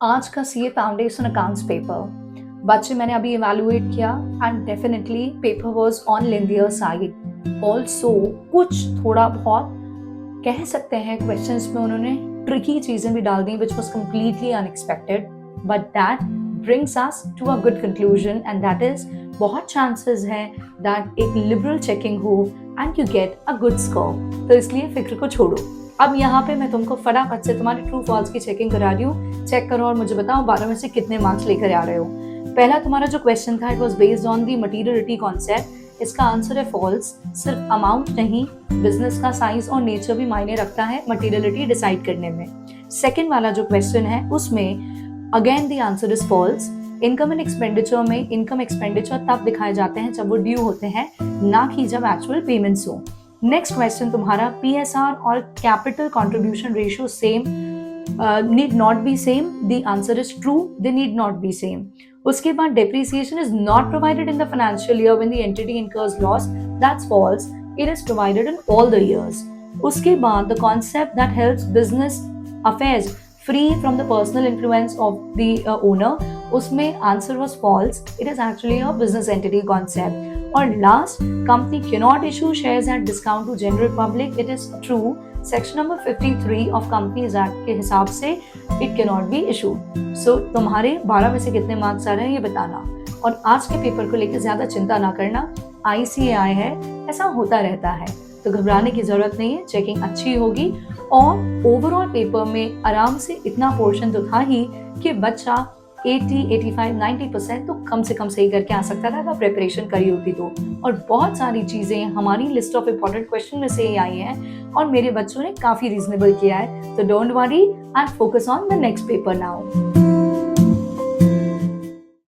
आज का CA foundation accounts paper बच्चे मैंने अभी इवैल्यूएट किया and definitely paper was on lengthier side. Also कुछ थोड़ा बहुत कह सकते हैं क्वेश्चंस में उन्होंने ट्रिकी चीजें भी डाल दी which was completely unexpected, but that brings us to a good conclusion and that is बहुत चांसेस हैं दैट एक लिबरल चेकिंग हो and you get a good score. तो इसलिए फिक्र को छोड़ो। अब यहाँ पे मैं तुमको फटाफट से तुम्हारी ट्रू फॉल्स की चेकिंग करा रही हूँ। चेक करो और मुझे बताओ 12 में से कितने मार्क्स लेकर आ रहे हो। पहला तुम्हारा जो क्वेश्चन था it was based on the materiality concept. इसका आंसर है फॉल्स। सिर्फ अमाउंट नहीं, बिजनेस का साइज और नेचर भी मायने रखता है मटेरियलिटी डिसाइड करने में। सेकंड वाला जो क्वेश्चन है उसमें again the answer is false. Income and expenditure में इनकम एक्सपेंडिचर तब दिखाए जाते हैं जब वो ड्यू होते हैं, ना कि जब एक्चुअल पेमेंट्स हो। नेक्स्ट क्वेश्चन तुम्हारा पीएसआर और capital contribution ratio same need not be same. The answer is true, they need not be same. उसके बाद depreciation is not provided in the financial year when the entity incurs loss, that's false, it is provided in all the years. उसके बाद the concept that helps business affairs free from the personal influence of the owner, उसमें answer was false, it is actually a business entity concept. और last, company cannot issue shares at discount to general public, it is true, section number 53 of companies act के हिसाब से it cannot be issued। सो तुम्हारे 12 में से कितने marks आ रहे हैं ये बताना। और आज के पेपर को लेकर ज्यादा चिंता ना करना, ICAI है, ऐसा होता रहता है, तो घबराने की जरूरत नहीं है। चेकिंग अच्छी होगी और ओवरऑल पेपर में आराम से इतना पोर्शन तो था ही कि बच्चा 80, 85, 90% तो कम से कम सही करके आ सकता था अगर प्रिपरेशन करी होती तो। और बहुत सारी चीजें हमारी लिस्ट ऑफ इम्पोर्टेंट क्वेश्चन में से ही आई हैं और मेरे बच्चों ने काफी रीजनेबल किया है। तो don't worry and focus on the next paper now.